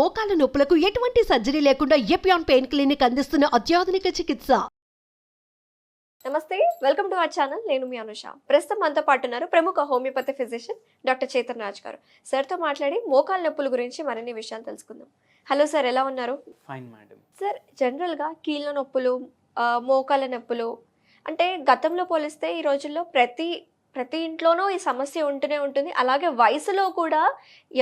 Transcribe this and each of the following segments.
మోకాల నొప్పులకు ఎటువంటి సర్జరీ లేకుండా ఎపియాన్ పెయిన్ క్లినిక్ అందిస్తున్న అత్యాధునిక చికిత్స. నమస్తే, వెల్కమ్ టు అవర్ ఛానల్. నేను మీ అనుష. ప్రస్తుతం మనతో పాటు ఉన్నారు ప్రముఖ homeopathy physician doctor Chetan Raj గారు. సార్తో మాట్లాడి మోకాల నొప్పుల గురించి మరిన్ని విషయాలు తెలుసుకుందాం. హలో సార్, ఎలా ఉన్నారు? Fine madam. సార్, జనరల్గా కీళ్ళ నొప్పులు, మోకాల నొప్పులు అంటే గతంలో పోలిస్తే ఈ రోజుల్లో ప్రతి ఇంట్లోనూ ఈ సమస్య ఉంటూనే ఉంటుంది. అలాగే వయసులో కూడా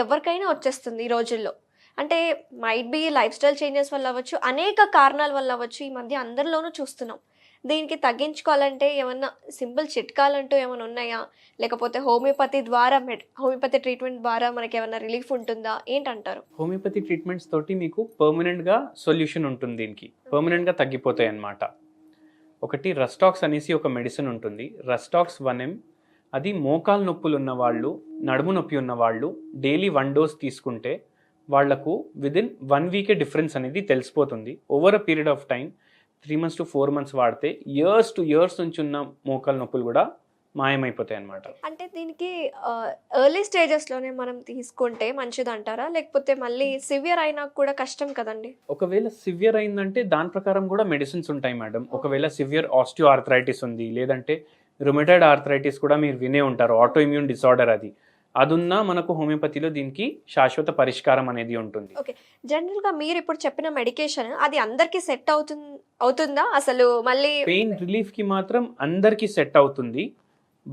ఎవరికైనా వచ్చేస్తుంది ఈ రోజుల్లో. అంటే might be life style changes వల్ల అవ్వచ్చు, అనేక కారణాల వల్ల అవ్వచ్చు. ఈ మధ్య అందరిలోనూ చూస్తున్నాం. దీనికి తగ్గించుకోవాలంటే ఏమన్నా సింపుల్ చిట్కాలంటూ ఏమైనా ఉన్నాయా? లేకపోతే హోమియోపతి ట్రీట్మెంట్ ద్వారా మనకి ఏమైనా రిలీఫ్ ఉంటుందా? ఏంటంటారు? హోమియోపతి ట్రీట్మెంట్స్ తోటి మీకు పర్మనెంట్గా సొల్యూషన్ ఉంటుంది. దీనికి పర్మనెంట్గా తగ్గిపోతాయి అన్నమాట. ఒకటి రస్టాక్స్ అనేసి ఒక మెడిసిన్ ఉంటుంది. Rhus tox 1 ml. అది మోకాలు నొప్పులు ఉన్న వాళ్ళు, నడుము నొప్పి ఉన్న వాళ్ళు డైలీ 1 dose తీసుకుంటే వాళ్లకు విదిన్ 1 week డిఫరెన్స్ అనేది తెలిసిపోతుంది. Over a period of time 3 months to 4 months వాడితే ఇయర్స్ నుంచి ఉన్న మోకాలు నొప్పులు కూడా మాయమైపోతాయి అన్నమాట. అంటే దీనికి ఎర్లీ స్టేజెస్లోనే మనం తీసుకుంటే మంచిది అంటారా? లేకపోతే మళ్ళీ సివియర్ అయినా కూడా కష్టం కదండి? ఒకవేళ సివియర్ అయిందంటే దాని ప్రకారం కూడా మెడిసిన్స్ ఉంటాయి మేడం. ఒకవేళ సివియర్ ఆస్టియో ఆర్థరైటిస్ ఉంది, లేదంటే రుమటైడ్ ఆర్థరైటిస్ కూడా మీరు వినే ఉంటారు, ఆటో ఇమ్యూన్ డిసార్డర్. అది ఉన్నా మనకు హోమియోపతిలో దీనికి శాశ్వత పరిష్కారం అనేది ఉంటుంది. ఓకే, జనరల్గా మీరు ఇప్పుడు చెప్పిన మెడికేషన్ అది అందరికీ సెట్ అవుతుందా? అసలు మళ్ళీ పెయిన్ రిలీఫ్కి మాత్రం అందరికీ సెట్ అవుతుంది.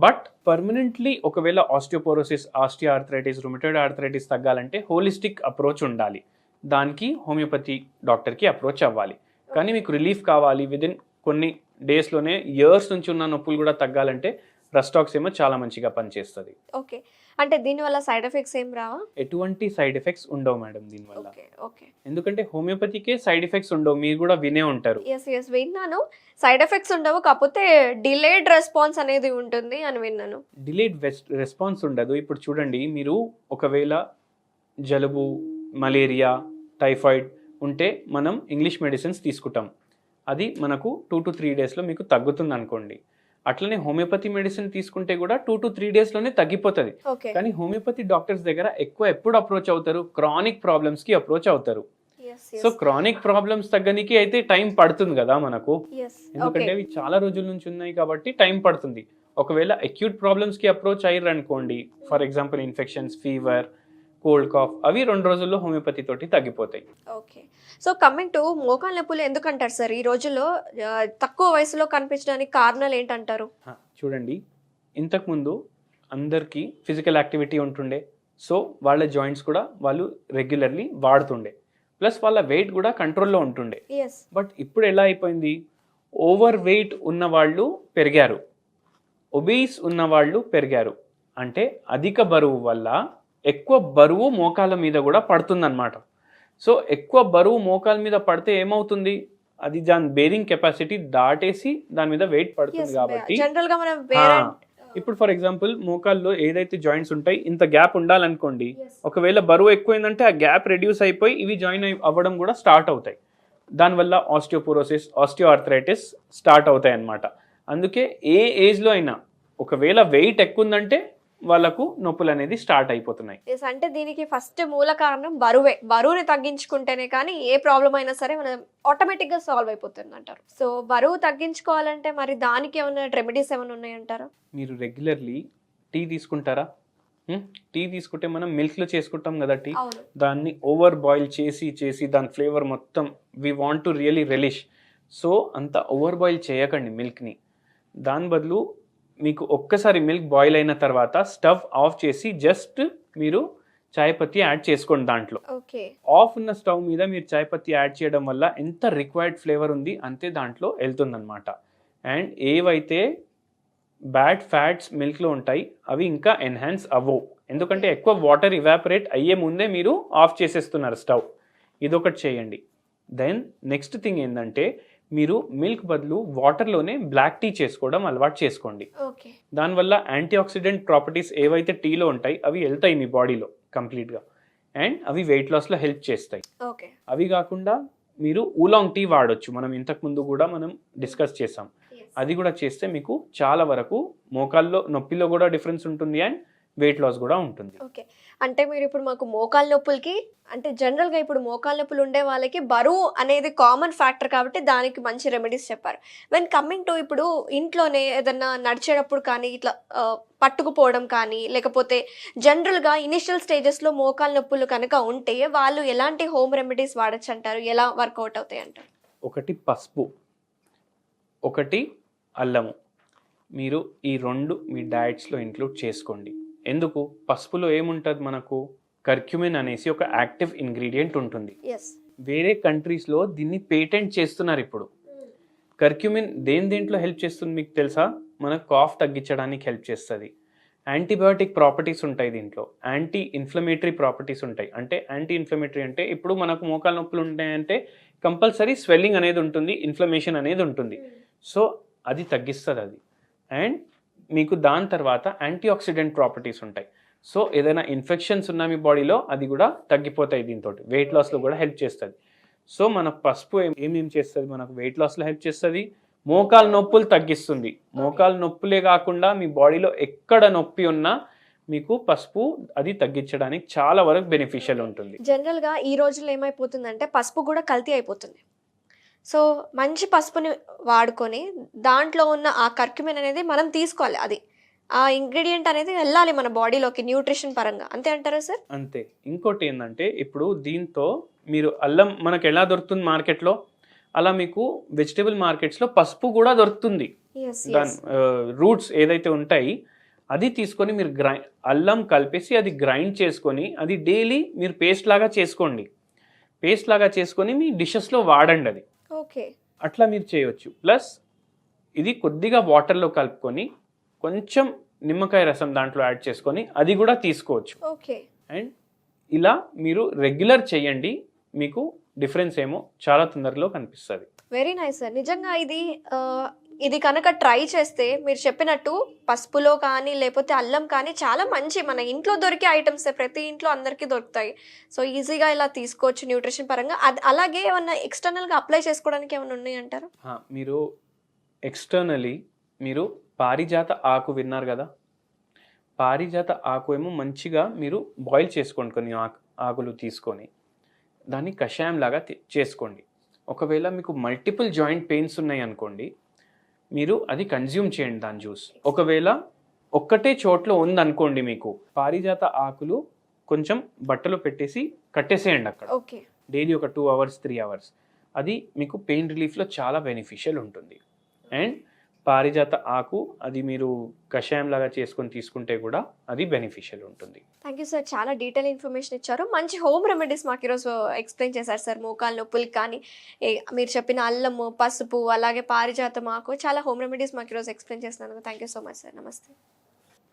బట్ పర్మనెంట్లీ ఒకవేళ osteoporosis, osteo arthritis, rheumatoid arthritis తగ్గాలంటే హోలిస్టిక్ అప్రోచ్ ఉండాలి. దానికి హోమియోపతి డాక్టర్కి అప్రోచ్ అవ్వాలి. కానీ మీకు రిలీఫ్ కావాలి విదిన్ కొన్ని డేస్లోనే, ఇయర్స్ నుంచి ఉన్న నొప్పులు కూడా తగ్గాలంటే రస్టాక్స్ ఏమో చాలా మంచిగా పనిచేస్తుంది. ఓకే, అంటే దీనివల్ల సైడ్ ఎఫెక్ట్స్ ఏం రావా? ఎటువంటి సైడ్ ఎఫెక్ట్స్ ఉండవు మేడం దీనివల్ల. ఓకే, ఎందుకంటే హోమియోపతికే సైడ్ ఎఫెక్ట్స్ ఉండవు, మీరు కూడా వినే ఉంటారు. ఎస్ విన్నాను. సైడ్ ఎఫెక్ట్స్ ఉండవు, కాకపోతే డిలేడ్ రెస్పాన్స్ అనేది ఉంటుంది అని విన్నాను. డిలేడ్ రెస్పాన్స్ ఉండదు. ఇప్పుడు చూడండి, మీరు ఒకవేళ జలుబు, మలేరియా, టైఫాయిడ్ ఉంటే మనం ఇంగ్లీష్ మెడిసిన్స్ తీసుకుంటాం. అది మనకు 2 to 3 daysలో మీకు తగ్గుతుంది అనుకోండి. అట్లనే హోమియోపతి మెడిసిన్ తీసుకుంటే కూడా 2 to 3 daysలోనే తగ్గిపోతుంది. కానీ హోమియోపతి డాక్టర్స్ దగ్గర ఎప్పుడు అప్రోచ్ అవుతారు? క్రానిక్ ప్రాబ్లమ్స్కి అప్రోచ్ అవుతారు. సో క్రానిక్ ప్రాబ్లమ్స్ తగ్గనికి అయితే టైం పడుతుంది కదా మనకు, ఎందుకంటే అవి చాలా రోజుల నుంచి ఉన్నాయి కాబట్టి టైం పడుతుంది. ఒకవేళ అక్యూట్ ప్రాబ్లమ్స్కి అప్రోచ్ అయ్యారు అనుకోండి, for example infections, fever, cold cough, అవి 2 రోజుల్లో హోమియోపతి తోటి తగ్గిపోతాయి. ఓకే, సో కమింగ్ టు మోకాలు నొప్పులు ఎందుకంటారు సార్ ఈ రోజుల్లో తక్కువ వయసులో కనిపించడానికి కారణాలు ఏంటంటారు? చూడండి, ఇంతకుముందు అందరికీ ఫిజికల్ యాక్టివిటీ ఉంటుండే, సో వాళ్ళ జాయింట్స్ కూడా వాళ్ళు రెగ్యులర్లీ వాడుతుండే, ప్లస్ వాళ్ళ వెయిట్ కూడా కంట్రోల్లో ఉంటుండే. బట్ ఇప్పుడు ఎలా అయిపోయింది? ఓవర్ వెయిట్ ఉన్న వాళ్ళు పెరిగారు, ఒబీస్ ఉన్న వాళ్ళు పెరిగారు. అంటే అధిక బరువు వల్ల ఎక్కువ బరువు మోకాల మీద కూడా పడుతుందన్నమాట. సో ఎక్కువ బరువు మోకాల మీద పడితే ఏమవుతుంది? అది దాని బేరింగ్ కెపాసిటీ దాటేసి దాని మీద వెయిట్ పడుతుంది. కాబట్టి ఇప్పుడు ఫర్ ఎగ్జాంపుల్ మోకాల్లో ఏదైతే జాయింట్స్ ఉంటాయి, ఇంత గ్యాప్ ఉండాలనుకోండి. ఒకవేళ బరువు ఎక్కువైందంటే ఆ గ్యాప్ రెడ్యూస్ అయిపోయి ఇవి జాయిన్ అవ్వడం కూడా స్టార్ట్ అవుతాయి. దానివల్ల ఆస్టియోపోరోసిస్, ఆస్టియో ఆర్థరైటిస్ స్టార్ట్ అవుతాయి అన్నమాట. అందుకే ఏ ఏజ్లో అయినా ఒకవేళ వెయిట్ ఎక్కువ ఉందంటే వాళ్ళకు నొప్పులు అనేది స్టార్ట్ అయిపోతున్నాయి. అంటే దీనికి ఫస్ట్ మూల కారణం బరువుని తగ్గించుకుంటేనే కానీ ఏ ప్రాబ్లం అయినా సరే మనం ఆటోమేటిక్ గా సాల్వ్ అయిపోతుంది అంటారు. సో బరువు తగ్గించుకోవాలంటే మరి దానికి ఏమైనా రెమెడీస్ ఏమైనా ఉన్నాయంటారా? మీరు రెగ్యులర్లీ టీ తీసుకుంటారా? టీ తీసుకుంటే మనం మిల్క్ లో చేసుకుంటాం కదా టీ, దాన్ని ఓవర్ బాయిల్ చేసి దాని ఫ్లేవర్ మొత్తం we want to really relish. So అంత ఓవర్ బాయిల్ చేయకండి మిల్క్ని. దాని బదులు మీకు ఒక్కసారి మిల్క్ బాయిల్ అయిన తర్వాత స్టవ్ ఆఫ్ చేసి జస్ట్ మీరు చాయ్ పత్తి యాడ్ చేసుకోండి దాంట్లో. ఆఫ్ ఉన్న స్టవ్ మీద మీరు చాయ్ పత్తి యాడ్ చేయడం వల్ల ఎంత రిక్వైర్డ్ ఫ్లేవర్ ఉంది అంతే దాంట్లో వెళ్తుందన్నమాట. అండ్ ఏవైతే బ్యాడ్ ఫ్యాట్స్ మిల్క్లో ఉంటాయి అవి ఇంకా ఎన్హాన్స్ అవ్వవు, ఎందుకంటే ఎక్కువ వాటర్ ఇవాపరేట్ అయ్యే ముందే మీరు ఆఫ్ చేసేస్తున్నారు స్టవ్. ఇదొకటి చేయండి. దెన్ నెక్స్ట్ థింగ్ ఏంటంటే, మీరు మిల్క్ బదులు వాటర్లోనే బ్లాక్ టీ చేసుకోవడం అలవాటు చేసుకోండి. దానివల్ల యాంటీ ఆక్సిడెంట్ ప్రాపర్టీస్ ఏవైతే టీలో ఉంటాయి అవి వెళ్తాయి మీ బాడీలో కంప్లీట్గా, అండ్ అవి వెయిట్ లాస్లో హెల్ప్ చేస్తాయి. అవి కాకుండా మీరు ఊలాంగ్ టీ వాడొచ్చు, మనం ఇంతకుముందు కూడా మనం డిస్కస్ చేసాం. అది కూడా చేస్తే మీకు చాలా వరకు మోకాల్లో నొప్పిలో కూడా డిఫరెన్స్ ఉంటుంది, అండ్ వెయిట్ లాస్ కూడా ఉంటుంది. ఓకే. అంటే మీరు ఇప్పుడు మాకు మోకాళ్ళ నొప్పులకి అంటే జనరల్‌గా ఇప్పుడు మోకాళ్ళ నొప్పులు ఉండే వాళ్ళకి బరువు అనేది కామన్ ఫ్యాక్టర్ కాబట్టి దానికి మంచి రెమెడీస్ చెప్పారు. వెన్ కమింగ్ టు ఇప్పుడు ఇంట్లోనే ఏదన్నా నడిచేటప్పుడు కానీ ఇట్లా పట్టుకుపోవడం కానీ లేకపోతే జనరల్‌గా ఇనిషియల్ స్టేజెస్‌లో మోకాళ్ళ నొప్పులు కనుక ఉంటే వాళ్ళు ఎలాంటి హోమ్ రెమెడీస్ వాడొచ్చంటారు? ఎలా వర్కౌట్ అవుతాయంటారు? ఒకటి పసుపు, ఒకటి అల్లము. మీరు ఈ 2 మీ డయట్స్‌లో ఇంక్లూడ్ చేసుకోండి. ఎందుకు? పసుపులో ఏముంటది మనకు? కర్క్యూమిన్ అనేసి ఒక యాక్టివ్ ఇంగ్రీడియంట్ ఉంటుంది. యెస్. వేరే కంట్రీస్‌లో దీన్ని పేటెంట్ చేస్తున్నారు ఇప్పుడు. కర్క్యూమిన్ దేంట్లో హెల్ప్ చేస్తుంది మీకు తెలుసా? మన కాఫ్ తగ్గించడానికి హెల్ప్ చేస్తుంది. యాంటీబయాటిక్ ప్రాపర్టీస్ ఉంటాయి దీంట్లో. యాంటీ ఇన్ఫ్లమేటరీ ప్రాపర్టీస్ ఉంటాయి. అంటే యాంటీ ఇన్ఫ్లమేటరీ అంటే ఇప్పుడు మనకు మోకాలు నొప్పులు ఉంటాయంటే కంపల్సరీ స్వెల్లింగ్ అనేది ఉంటుంది, ఇన్ఫ్లమేషన్ అనేది ఉంటుంది. సో అది తగ్గిస్తుంది అది. అండ్ మీకు దాని తర్వాత యాంటీ ఆక్సిడెంట్ ప్రాపర్టీస్ ఉంటాయి. సో ఏదైనా ఇన్ఫెక్షన్స్ ఉన్న మీ బాడీలో అది కూడా తగ్గిపోతాయి దీంతో. వెయిట్ లాస్లో కూడా హెల్ప్ చేస్తుంది. సో మన పసుపు ఏమేం చేస్తుంది? మనకు వెయిట్ లాస్లో హెల్ప్ చేస్తుంది, మోకాలు నొప్పులు తగ్గిస్తుంది. మోకాలు నొప్పులే కాకుండా మీ బాడీలో ఎక్కడ నొప్పి ఉన్నా మీకు పసుపు అది తగ్గించడానికి చాలా వరకు బెనిఫిషియల్ ఉంటుంది. జనరల్‌గా ఈ రోజుల్లో ఏమైపోతుందంటే పసుపు కూడా కల్తీ అయిపోతుంది. సో మంచి పసుపుని వాడుకొని దాంట్లో ఉన్న ఆ కర్క్యూమిన్ అనేది మనం తీసుకోవాలి. అది ఆ ఇంగ్రీడియంట్ అనేది వెళ్ళాలి మన బాడీలోకి న్యూట్రిషన్ పరంగా. అంతే అంటారా సార్? అంతే. ఇంకోటి ఏంటంటే ఇప్పుడు దీంతో మీరు అల్లం మనకు ఎలా దొరుకుతుంది మార్కెట్లో, అలా మీకు వెజిటేబుల్ మార్కెట్స్లో పసుపు కూడా దొరుకుతుంది. దాని రూట్స్ ఏదైతే ఉంటాయి అది తీసుకొని మీరు అల్లం కలిపేసి అది గ్రైండ్ చేసుకొని అది డైలీ మీరు పేస్ట్ లాగా చేసుకోండి. పేస్ట్ లాగా చేసుకొని మీ డిషెస్లో వాడండి. అది ఓకే. అట్లా మీరు చేయొచ్చు. ప్లస్ ఇది కొద్దిగా వాటర్లో కలుపుకొని కొంచెం నిమ్మకాయ రసం దాంట్లో యాడ్ చేసుకొని అది కూడా తీసుకోవచ్చు. ఓకే. అండ్ ఇలా మీరు రెగ్యులర్ చేయండి, మీకు డిఫరెన్స్ ఏమో చాలా తొందరలో కనిపిస్తుంది. Very nice sir. నిజంగా ఇది కనుక ట్రై చేస్తే మీరు చెప్పినట్టు పసుపులో కానీ లేకపోతే అల్లం కానీ చాలా మంచి మన ఇంట్లో దొరికే ఐటమ్స్, ప్రతి ఇంట్లో అందరికీ దొరుకుతాయి. సో ఈజీగా ఇలా తీసుకోవచ్చు న్యూట్రిషన్ పరంగా. అలాగే ఏమన్నా ఎక్స్టర్నల్గా అప్లై చేసుకోవడానికి ఏమైనా ఉన్నాయంటారు? మీరు ఎక్స్టర్నలీ మీరు పారిజాత ఆకు విన్నారు కదా? పారిజాత ఆకు ఏమో మంచిగా మీరు బాయిల్ చేసుకోండి, కొన్ని ఆకులు తీసుకొని దాన్ని కషాయం లాగా చేసుకోండి. ఒకవేళ మీకు మల్టిపుల్ జాయింట్ పెయిన్స్ ఉన్నాయి అనుకోండి, మీరు అది కన్జ్యూమ్ చేయండి దాని జ్యూస్. ఒకవేళ ఒక్కటే చోట్లో ఉందనుకోండి, మీకు పారిజాత ఆకులు కొంచెం బట్టలో పెట్టేసి కట్టేసేయండి అక్కడ. ఓకే. డైలీ ఒక 2 hours 3 hours. అది మీకు పెయిన్ రిలీఫ్లో చాలా బెనిఫిషియల్ ఉంటుంది. అండ్ పారిజాత ఆకు అది మీరు కషాయం లాగా చేసుకొని తీసుకుంటే కూడా అది బెనిఫిషియల్ ఉంటుంది. Thank you sir. చాలా డీటెయిల్ ఇన్ఫర్మేషన్ ఇచ్చారు. మంచి హోమ్ రెమెడీస్ మాకు ఈరోజు ఎక్స్ప్లెయిన్ చేశారు సార్. మోకాలు నొప్పులకి కానీ మీరు చెప్పిన అల్లము, పసుపు, అలాగే పారిజాతం ఆకు చాలా హోమ్ రెమెడీస్ మాకు ఈరోజు ఎక్స్ప్లెయిన్ చేసినందుకు thank you so much sir. నమస్తే.